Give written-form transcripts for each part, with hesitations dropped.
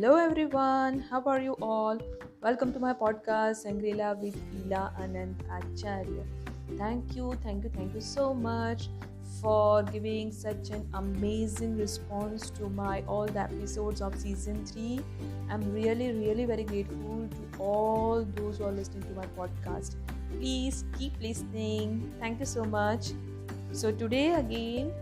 Hello everyone, how are you all? Welcome to my podcast Sangrila with Ila Anand Acharya. Thank you so much for giving such an amazing response to my all the episodes of season 3. I'm really very grateful to all those who are listening to my podcast. Please keep listening. Thank you so much. So today again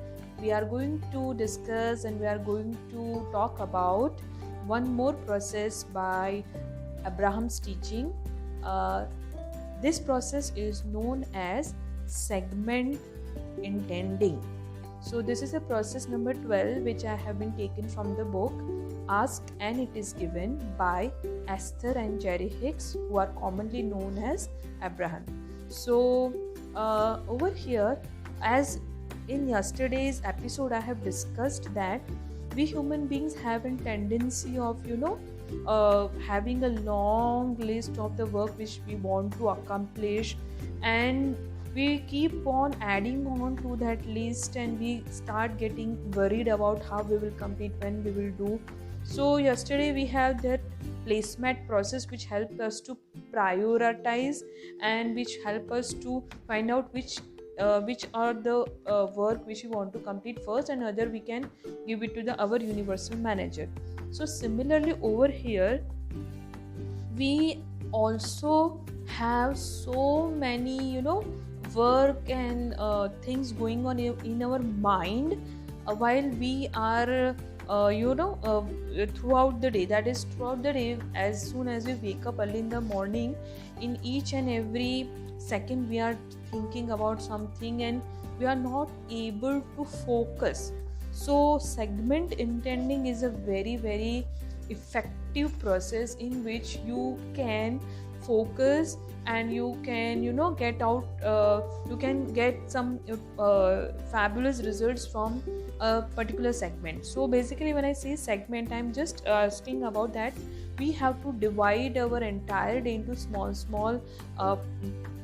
we are going to discuss and we are going to talk about one more process by Abraham's teaching. Uh, this process is known as segment intending. So this is a process number 12 which I have been taken from the book Ask and It Is Given by Esther and Jerry Hicks, who are commonly known as Abraham. So over here, as in yesterday's episode I have discussed that we human beings have a tendency of having a long list of the work which we want to accomplish, and we keep on adding on to that list and we start getting worried about how we will complete, when we will do. So yesterday we have that placemat process which help us to prioritize and which help us to find out which are the work which we want to complete first, and other we can give it to our universal manager. So similarly over here we also have so many work and things going on in our mind while we are throughout the day. That is, throughout the day, as soon as we wake up early in the morning, in each and every second we are thinking about something and we are not able to focus. So segment intending is a very effective process in which you can focus and you can get out you can get some fabulous results from a particular segment. So basically when I say segment, I'm just asking about that we have to divide our entire day into small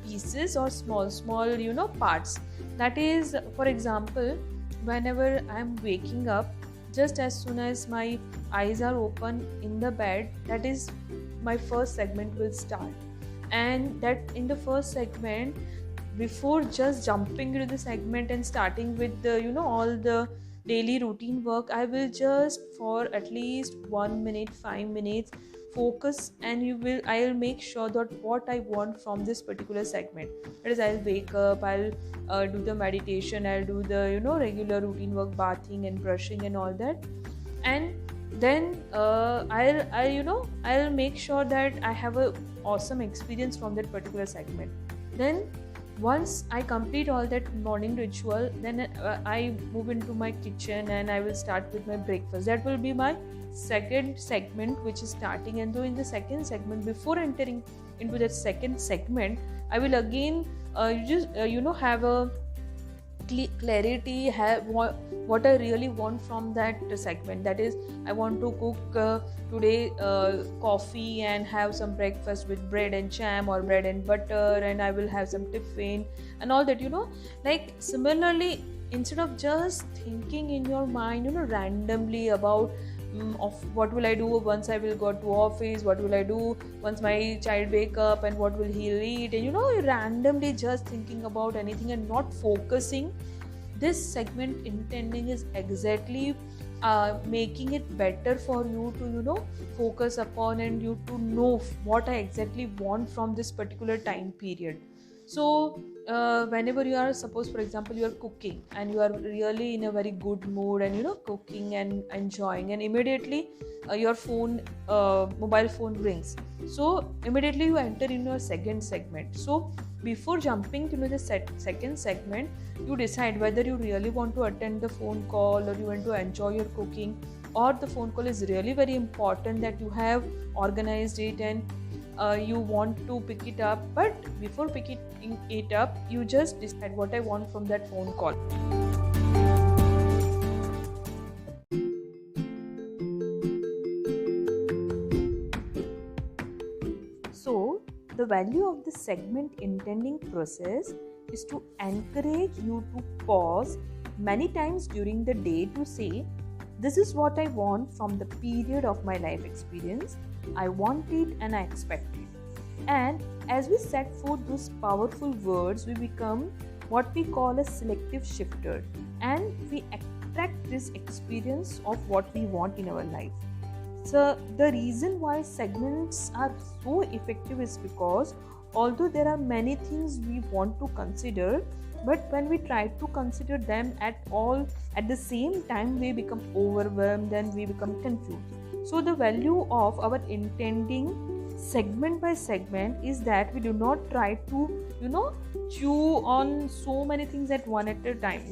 pieces or small parts. That is, for example, whenever I'm waking up, just as soon as my eyes are open in the bed, that is my first segment will start. And that in the first segment, before just jumping into the segment and starting with the all the daily routine work, I will just for at least 1 minute, 5 minutes focus, and I'll make sure that what I want from this particular segment. That is, I'll wake up, I'll do the meditation, I'll do the regular routine work, bathing and brushing and all that, and then I'll make sure that I have a awesome experience from that particular segment. Then once I complete all that morning ritual, then I move into my kitchen and I will start with my breakfast. That will be my second segment which is starting. And though in the second segment, before entering into that second segment, I will again have a clarity, have what I really want from that segment. That is, I want to cook today coffee and have some breakfast with bread and jam or bread and butter, and I will have some tiffin and all that. Like similarly, instead of just thinking in your mind randomly about of what will I do once I will go to office, what will I do once my child wake up, and what will he eat, and randomly just thinking about anything and not focusing. This segment intending is exactly making it better for you to focus upon, and you to know what I exactly want from this particular time period. So whenever you are, suppose for example, you are cooking and you are really in a very good mood and cooking and enjoying, and immediately your mobile phone rings. So immediately you enter in your second segment. So before jumping to the second segment, you decide whether you really want to attend the phone call or you want to enjoy your cooking, or the phone call is really very important that you have organized it and you want to pick it up. But before picking it up, you just decide what I want from that phone call. So the value of the segment intending process is to encourage you to pause many times during the day to say, This is what I want from the period of my life experience. I want it and I expect it. And as we set forth those powerful words, we become what we call a selective shifter, and we attract this experience of what we want in our life. So, the reason why segments are so effective is because although there are many things we want to consider, but when we try to consider them at all at the same time, we become overwhelmed and we become confused. So, the value of our intending segment by segment is that we do not try to, chew on so many things at one time,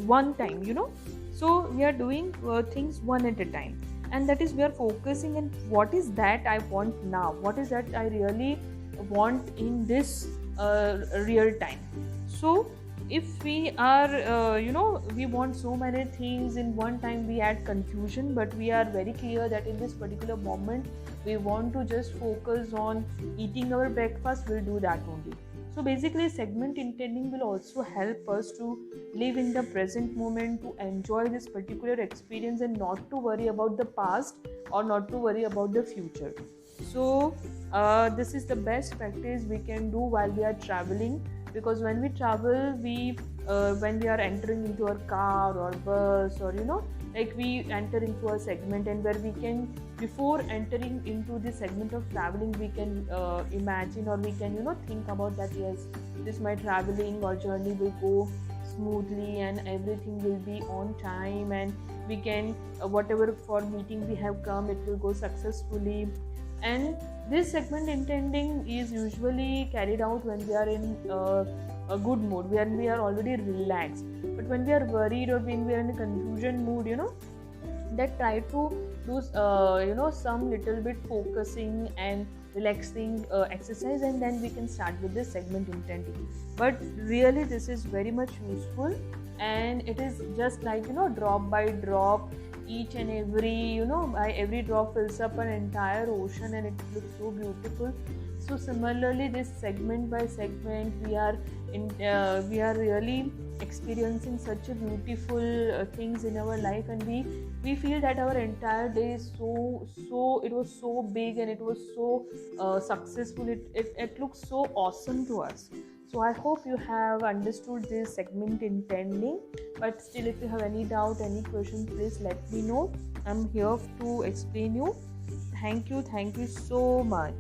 So, we are doing things one at a time, and that is we are focusing on what is that I want now, what is that I really want in this real time. So if we are we want so many things in one time, we add confusion, but we are very clear that in this particular moment we want to just focus on eating our breakfast, we'll do that only. So basically, segment intending will also help us to live in the present moment, to enjoy this particular experience and not to worry about the past or not to worry about the future. So this is the best practice we can do while we are traveling, because when we travel, when we are entering into our car or bus, or we enter into a segment, and where we can, before entering into the segment of traveling, we can imagine, or we can think about that, yes, this my traveling or journey will go smoothly and everything will be on time, and we can whatever for meeting we have come, it will go successfully. And this segment intending is usually carried out when we are in a good mood, when we are already relaxed. But when we are worried or when we are in a confusion mood, that try to do some little bit focusing and relaxing exercise, and then we can start with this segment intending. But really, this is very much useful, and it is just like drop by drop, each and every every drop fills up an entire ocean, and it looks so beautiful. So similarly, this segment by segment, we are really experiencing such a beautiful things in our life, and we feel that our entire day is so it was so big, and it was so successful. It looks so awesome to us. So I hope you have understood this segment intending. But still, if you have any doubt, any question, please let me know. I'm here to explain you. Thank you so much.